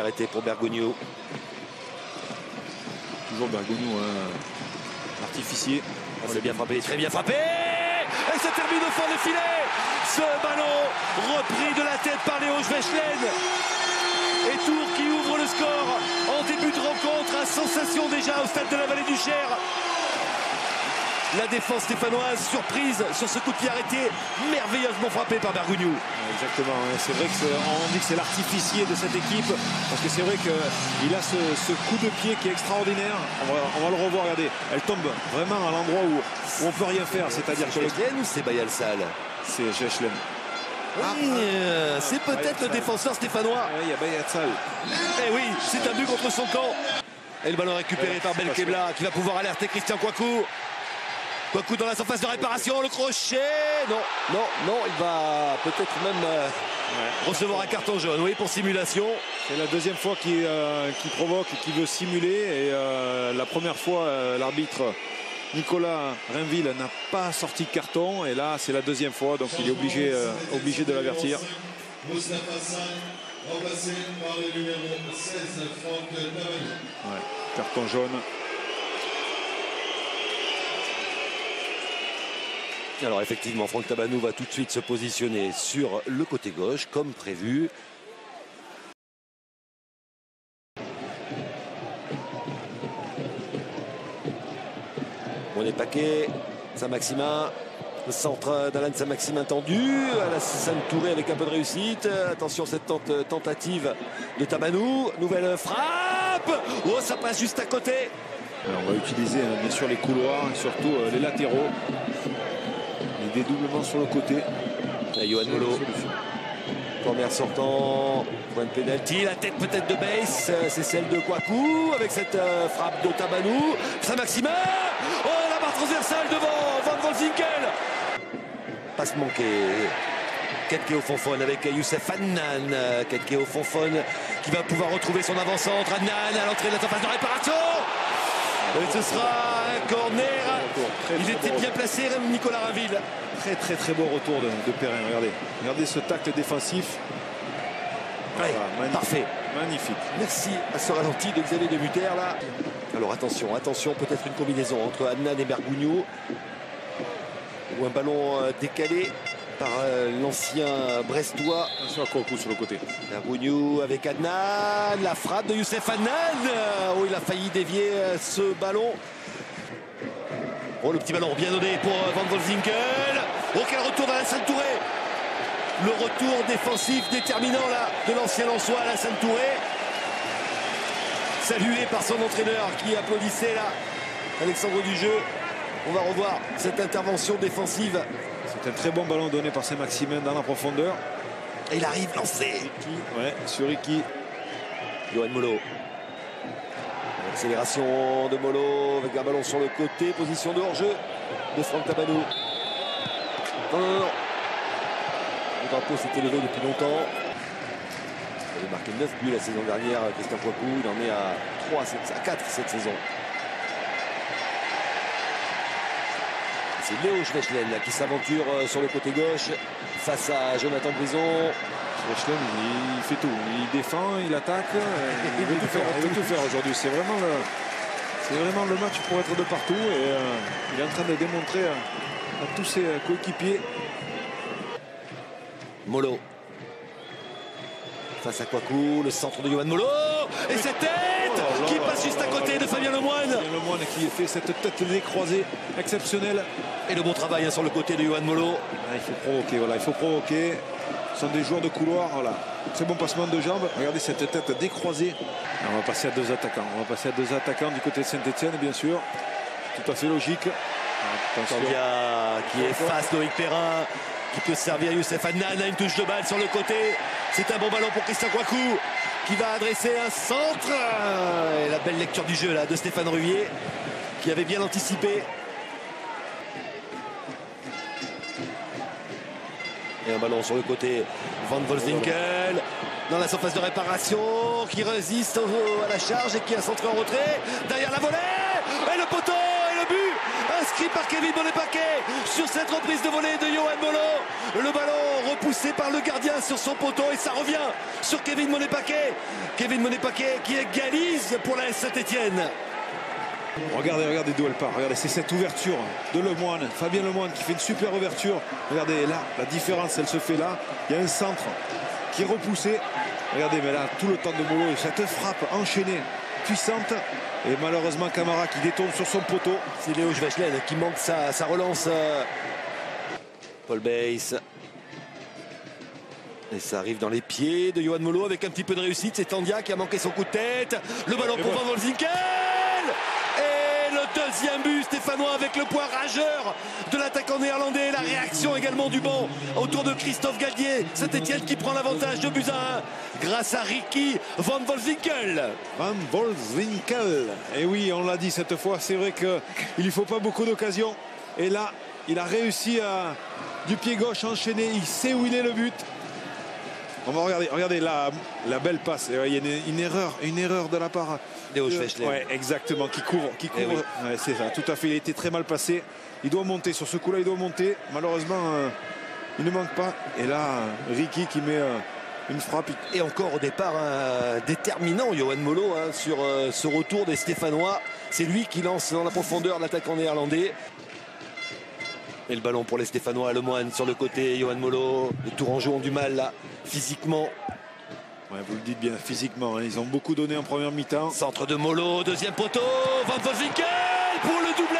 arrêté pour Bergogneau. Toujours Bergogneau, artificier. C'est bien frappé, très bien frappé. Et ça termine au fond du filet. Ce ballon repris de la tête par Léo Schwechlen. Et Tours qui ouvre le score en début de rencontre. À sensation déjà au stade de la Vallée du Cher. La défense stéphanoise surprise sur ce coup de pied arrêté, merveilleusement frappé par Bergogneau. Exactement, c'est vrai qu'on dit que c'est l'artificier de cette équipe, parce que c'est vrai qu'il a ce coup de pied qui est extraordinaire. On va le revoir, regardez, elle tombe vraiment à l'endroit où on ne peut rien faire, c'est-à-dire que... Schwechlen ou c'est Bayal Sall? C'est Schwechlen. C'est peut-être le défenseur stéphanois. Il y a Bayal Sall. Eh oui, c'est un but contre son camp. Et le ballon récupéré par Belkebla qui va pouvoir alerter Christian Kouakou. Kouakou dans la surface de réparation, le crochet. Non, il va peut-être même recevoir un carton jaune, oui, pour simulation. C'est la deuxième fois qu'il provoque, qu'il veut simuler. Et la première fois, l'arbitre Nicolas Rainville n'a pas sorti de carton. Et là, c'est la deuxième fois, donc il est obligé de l'avertir. Remplacé par le numéro 16, Franck Tabanou. Carton jaune. Alors effectivement, Franck Tabanou va tout de suite se positionner sur le côté gauche, comme prévu. On est paquet, Saint-Maximin. Le centre d'Alan Saint-Maximin tendu, Alassane Touré avec un peu de réussite. Attention cette tentative de Tabanou. Nouvelle frappe. Oh, ça passe juste à côté. Alors, on va utiliser bien sûr les couloirs et surtout les latéraux. Les dédoublements sur le côté. Yohan Molo. Corner sortant. Point de pénalty. La tête peut-être de Base. C'est celle de Kouakou avec cette frappe de Tabanou. Saint-Maximin. Oh, la barre transversale devant Van Wolfswinkel. Passe manquée. Ketkeo Fonfon avec Youssef Adnan. Ketkeo Fonfon qui va pouvoir retrouver son avant-centre. Adnan à l'entrée de la surface de réparation. Et ce sera un corner. Il était bien placé, Nicolas Rainville. Très beau retour de Perrin. Regardez ce tacle défensif. Ouais, magnifique. Parfait. Magnifique. Merci à ce ralenti de Xavier Debuter là. Alors attention, peut-être une combinaison entre Adnan et Bergogneau. Ou un ballon décalé par l'ancien Brestois. Attention à Kouakou sur le côté. Bergogneau avec Adnan. La frappe de Youssef Adnan. Oh, il a failli dévier ce ballon. Oh, le petit ballon bien donné pour Van Wolfswinkel. Oh, quel retour d'Alassane Touré. Le retour défensif déterminant là de l'ancien Lensois Alassane Touré. Salué par son entraîneur qui applaudissait là Alexandre Dujeu. On va revoir cette intervention défensive. C'est un très bon ballon donné par Saint-Maximin dans la profondeur. Et il arrive lancé. Sur Ricky. Yohan Molo. Accélération de Molo avec un ballon sur le côté. Position de hors-jeu de Franck Tabanou. Non. Le drapeau s'est élevé depuis longtemps. Il avait marqué 9 buts la saison dernière, Christian Kouakou. Il en est à 4 cette saison. C'est Léo Schwechlen qui s'aventure sur le côté gauche face à Jonathan Brison. Schwechlen, il fait tout. Il défend, il attaque. Il veut tout faire aujourd'hui. C'est vraiment le match pour être de partout. Et il est en train de démontrer à tous ses coéquipiers. Molo. Face à Kouakou, le centre de Yohan Molo. Et cette tête qui passe juste à côté de Fabien Lemoine. Fabien Lemoine qui fait cette tête décroisée exceptionnelle. Et le bon travail sur le côté de Yohan Molo. Il faut provoquer. Ce sont des joueurs de couloir. Très bon passement de jambes. Regardez cette tête décroisée. On va passer à deux attaquants. Du côté de Saint-Etienne, bien sûr. Tout à fait logique. Tanguia qui efface Loïc Perrin, qui peut servir Youssef Adnan à une touche de balle sur le côté. C'est un bon ballon pour Christian Kouakou qui va adresser un centre. Et la belle lecture du jeu là de Stéphane Ruvier qui avait bien anticipé. Et un ballon sur le côté, Van Wolfswinkel dans la surface de réparation qui résiste à la charge et qui a centré en retrait. Derrière la volée et le poteau et le but inscrit par Kevin Monet-Paquet sur cette reprise de volée de Yoann Molo. Le ballon repoussé par le gardien sur son poteau et ça revient sur Kevin Monet-Paquet. Kevin Monet-Paquet qui égalise pour la Saint-Étienne. Regardez d'où elle part. Regardez, c'est cette ouverture de Lemoine. Fabien Lemoine qui fait une super ouverture. Regardez là, la différence, elle se fait là. Il y a un centre qui est repoussé. Regardez, mais là, tout le temps de Molo et cette frappe enchaînée, puissante. Et malheureusement, Camara qui détourne sur son poteau. C'est Léo Schwechlen qui manque sa relance. Paul Bays. Et ça arrive dans les pieds de Yoann Molo avec un petit peu de réussite. C'est Tandia qui a manqué son coup de tête. Le ballon pour Van Wolfswinkel. Et le deuxième but stéphanois avec le point rageur de l'attaquant néerlandais. La réaction également du banc autour de Christophe Galdier. Saint-Étienne qui prend l'avantage de buts à 1 grâce à Ricky Van Wolfswinkel. Van Wolfswinkel. Et oui, on l'a dit cette fois, c'est vrai qu'il ne lui faut pas beaucoup d'occasions. Et là, il a réussi à, du pied gauche, enchaîner. Il sait où il est le but. On va regarder la belle passe. Il y a une erreur de la part Léo Schwechlen. Ouais, exactement, qui couvre. Oui. Ouais, c'est ça, tout à fait. Il a été très mal passé. Il doit monter sur ce coup-là, il doit monter. Malheureusement, il ne manque pas. Et là, Ricky qui met une frappe. Et encore au départ déterminant, Yoann Molo sur ce retour des Stéphanois. C'est lui qui lance dans la profondeur l'attaquant néerlandais. Et le ballon pour les Stéphanois, Lemoine sur le côté, Yoann Molo. Les Tourangeaux ont du mal là, physiquement. Ouais, vous le dites bien, physiquement. Ils ont beaucoup donné en première mi-temps. Centre de Molo, deuxième poteau, Van Wolfswinkel pour le doublé.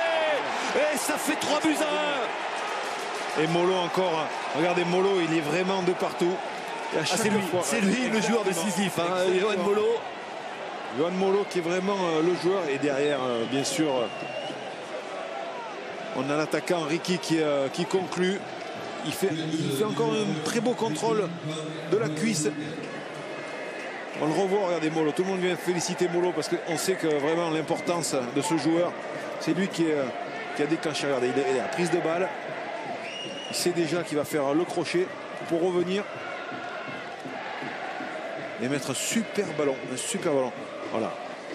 Et ça fait 3 buts à 1. Et Molo encore. Regardez Molo, il est vraiment de partout. C'est lui le joueur décisif, Yoann Molo. Yoann Molo qui est vraiment le joueur. Et derrière, bien sûr, on a l'attaquant Ricky qui conclut. Il fait encore un très beau contrôle de la cuisse. On le revoit, regardez Molo. Tout le monde vient féliciter Molo parce qu'on sait que vraiment l'importance de ce joueur, c'est lui qui a déclenché. Regardez, il est à prise de balle. Il sait déjà qu'il va faire le crochet pour revenir et mettre un super ballon. Voilà.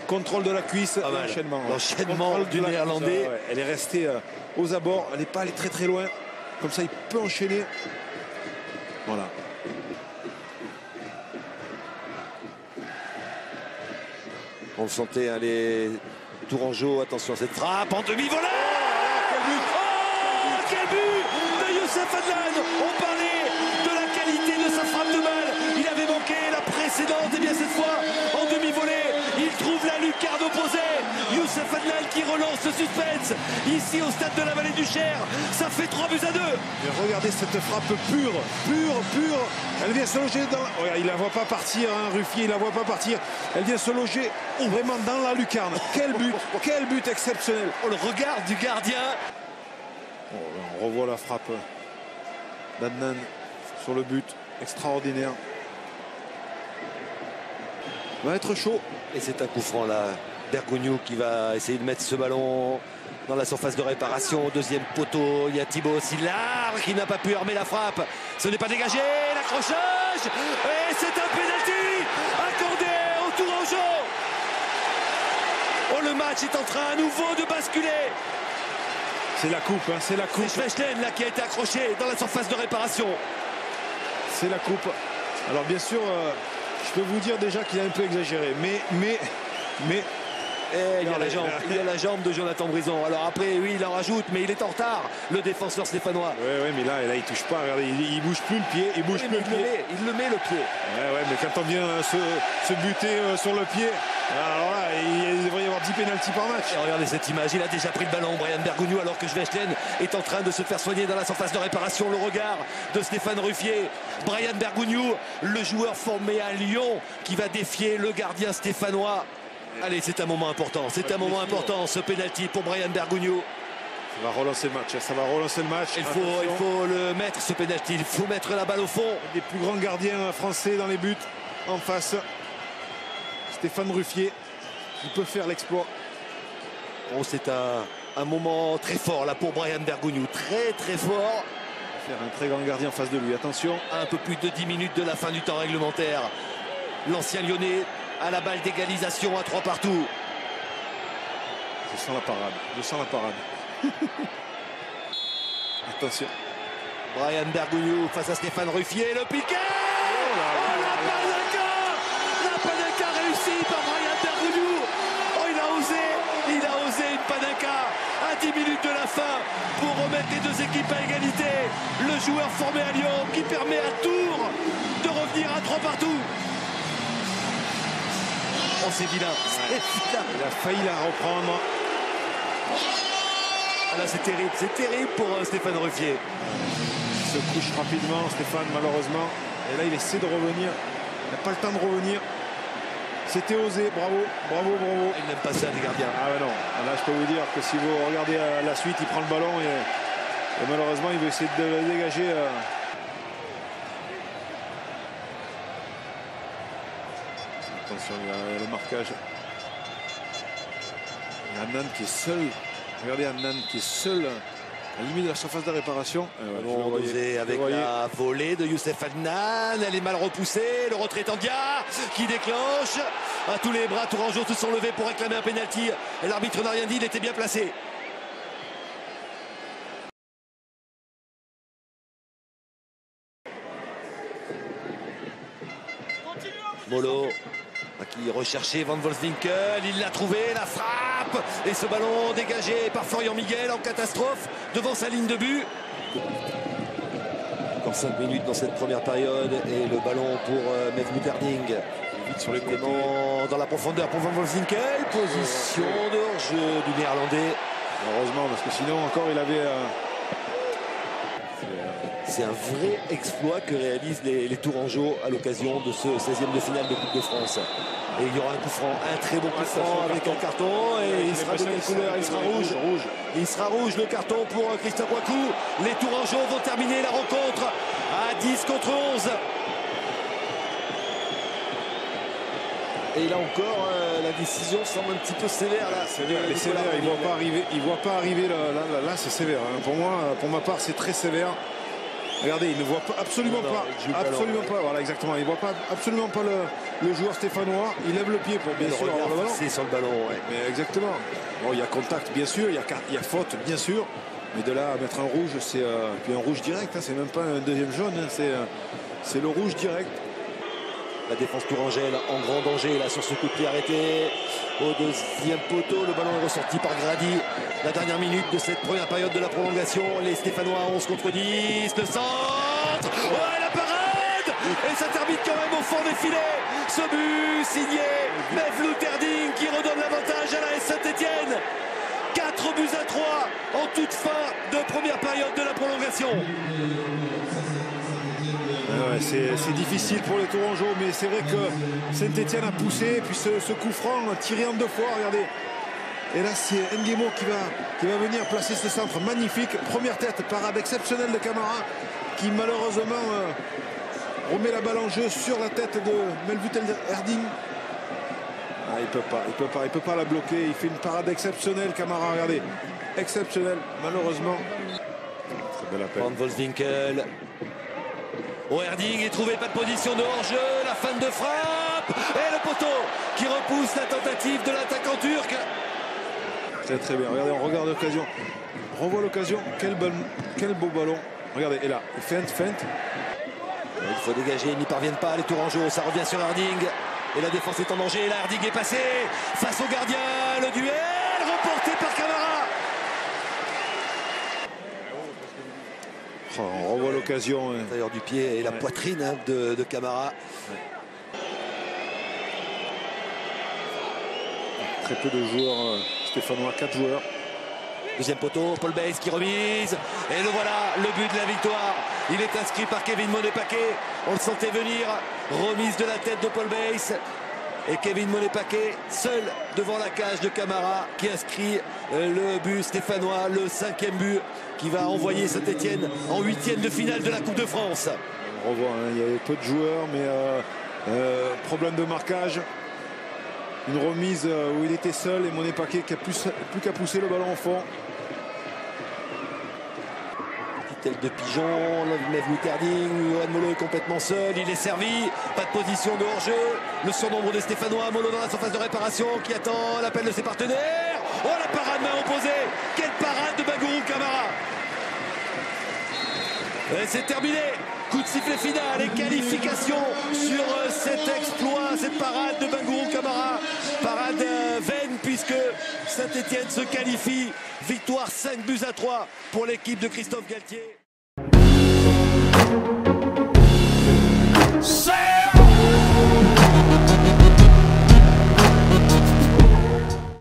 Contrôle de la cuisse, l'enchaînement du néerlandais. Elle est restée aux abords. Elle n'est pas allée très loin. Comme ça, il peut enchaîner. Voilà. On le sentait, les Tourangeaux. Attention à cette frappe en demi-volée. Oh, quel but de Youssef Adlan. On parlait de la qualité de sa frappe de balle. Il avait manqué la précédente. Et bien cette fois, en demi-volée, il trouve la lucarne opposée. Youssef Adlan qui relance ce suspense ici au stade de la Vallée du Cher. Ça fait 3 buts à 2. Et regardez cette frappe pure. Elle vient se loger dans la... Il la voit pas partir, Ruffier, il la voit pas partir. Elle vient se loger vraiment dans la lucarne. Quel but exceptionnel. Oh, le regard du gardien. On revoit la frappe d'Adnan sur le but. Extraordinaire. Va être chaud. Et c'est un coup franc là. Bergogneau qui va essayer de mettre ce ballon dans la surface de réparation. Deuxième poteau, il y a Thibaut Sillard qui n'a pas pu armer la frappe. Ce n'est pas dégagé, l'accrochage. Et c'est un pénalty accordé au Tourangeau. Oh, le match est en train à nouveau de basculer. C'est la coupe, c'est la coupe. C'est Schwechlen là qui a été accroché dans la surface de réparation. C'est la coupe. Alors bien sûr, je peux vous dire déjà qu'il a un peu exagéré. Mais il y a la jambe de Jonathan Brison. Alors après, oui, il en rajoute, mais il est en retard, le défenseur stéphanois. Oui, mais là, il touche pas. Regardez, il bouge plus le pied. Il le met le pied. Ouais, mais quand on vient se buter sur le pied, alors là, il devrait y avoir 10 pénaltys par match. Et regardez cette image, il a déjà pris le ballon, Bryan Bergogneau, alors que Schwechlen est en train de se faire soigner dans la surface de réparation. Le regard de Stéphane Ruffier. Bryan Bergogneau, le joueur formé à Lyon, qui va défier le gardien stéphanois. Allez, c'est un moment important. C'est un moment important, ce pénalty pour Bryan Bergogneau. Ça va relancer le match. Ça va relancer le match. Il faut le mettre, ce pénalty. Il faut mettre la balle au fond. Des plus grands gardiens français dans les buts en face. Stéphane Ruffier qui peut faire l'exploit. Oh, c'est un moment très fort là pour Bryan Bergogneau. Très fort. Faire un très grand gardien en face de lui. Attention. Un peu plus de 10 minutes de la fin du temps réglementaire. L'ancien Lyonnais à la balle d'égalisation à 3 partout. Je sens la parade. Attention. Brian Bergogneau face à Stéphane Ruffier, le piqué. La panenka réussie par Brian Bergogneau. Oh, il a osé une panenka à 10 minutes de la fin pour remettre les deux équipes à égalité. Le joueur formé à Lyon qui permet à Tours de revenir à 3 partout. Oh, c'est vilain. Il a failli la reprendre. Ah là, c'est terrible pour Stéphane Ruffier. Il se couche rapidement, Stéphane, malheureusement. Et là, il essaie de revenir. Il n'a pas le temps de revenir. C'était osé, bravo. Il n'aime pas ça, les gardiens. Ah ouais, non. Là, je peux vous dire que si vous regardez la suite, il prend le ballon et malheureusement, il veut essayer de le dégager. Attention, il y a le marquage. Il y a Annan qui est seul. Regardez Annan qui est seul à la limite de la surface de réparation. Bon, avec la volée de Youssef Adnan, elle est mal repoussée, le retrait Tandia qui déclenche. À tous les bras, Tourangeau se sont levés pour réclamer un pénalty. L'arbitre n'a rien dit, il était bien placé. Molo qui recherchait Van Wolfswinkel, il l'a trouvé, la frappe et ce ballon dégagé par Florian Miguel en catastrophe devant sa ligne de but. Encore 5 minutes dans cette première période et le ballon pour Mevlut Erding. Vite sur les côtés. Dans la profondeur pour Van Wolfswinkel, position de hors-jeu du Néerlandais. Heureusement, parce que sinon encore il avait... C'est un vrai exploit que réalisent les Tourangeaux à l'occasion de ce 16e de finale de Coupe de France. Et il y aura un coup franc, un très bon coup franc avec un carton et il sera de quelle couleur? Il sera rouge. Il sera rouge le carton pour Christian Kouakou. Les Tourangeaux vont terminer la rencontre à 10 contre 11. Et là encore, la décision semble un petit peu sévère. Là. Elle est sévère, il ne voit pas arriver. Là, c'est sévère. Hein. Pour moi, pour ma part, c'est très sévère. Regardez, il ne voit pas, absolument pas. Voilà, exactement. Il ne voit pas, absolument pas le joueur stéphanois. Il lève le pied pour bien sûr avoir le ballon. C'est sur le ballon, ouais. Mais exactement. Bon, il y a contact, bien sûr. Il y a faute, bien sûr. Mais de là à mettre un rouge, c'est puis un rouge direct. Hein, c'est même pas un deuxième jaune. Hein, c'est le rouge direct. La défense tourangelle en grand danger là sur ce coup de pied arrêté au deuxième poteau. Le ballon est ressorti par Grady. La dernière minute de cette première période de la prolongation. Les Stéphanois 11 contre 10. Le centre. Ouais, la parade. Et ça termine quand même au fond des filets. Ce but signé Mevlut Erding qui redonne l'avantage à la AS Saint-Etienne. 4 buts à 3 en toute fin de première période de la prolongation. Ouais, c'est difficile pour les Tourangeaux, mais c'est vrai que Saint-Etienne a poussé, puis ce coup franc tiré en 2 fois, regardez. Et là, c'est Nguemo qui va venir placer ce centre magnifique. Première tête, parade exceptionnelle de Camara, qui malheureusement remet la balle en jeu sur la tête de Mevlut Erding. Ah, il peut pas la bloquer. Il fait une parade exceptionnelle, Camara, regardez. Exceptionnelle, malheureusement. Très belle appel. Van Wolfswinkel. Oh, Erding est trouvé, pas de position de hors-jeu, la fin de frappe et le poteau qui repousse la tentative de l'attaquant turc. Très bien, regardez, on regarde l'occasion. On revoit l'occasion, quel beau ballon. Regardez, et là, feinte. Il faut dégager, ils n'y parviennent pas les Tourangeaux, ça revient sur Erding. Et la défense est en danger, et là Erding est passé face au gardien, le duel remporté par Camara. On revoit l'occasion. L'intérieur du pied et la poitrine de Camara. Très peu de joueurs stéphanois, 4 joueurs. Deuxième poteau, Paul Bays qui remise. Et le voilà, le but de la victoire. Il est inscrit par Kevin Monet-Paquet. On le sentait venir. Remise de la tête de Paul Bays. Et Kevin Monet-Paquet seul devant la cage de Camara qui inscrit le but stéphanois, le 5e but qui va envoyer Saint-Etienne en 8e de finale de la Coupe de France. On revoit, hein, il y avait peu de joueurs, mais problème de marquage. Une remise où il était seul et Monet-Paquet qui a plus qu'à pousser le ballon au fond. Telle de pigeon, Mevlut Erding, Yohan Molo est complètement seul, il est servi, pas de position de hors-jeu, le surnombre des Stéphanois, Molo dans la surface de réparation qui attend l'appel de ses partenaires. Oh, la parade main opposée. Quelle parade de Bangourou Kamara. Et c'est terminé. Coup de sifflet final et qualification sur cet exploit, cette parade de Bangourou Kamara. Parade vaine puisque Saint-Etienne se qualifie. Victoire 5-3 pour l'équipe de Christophe Galtier.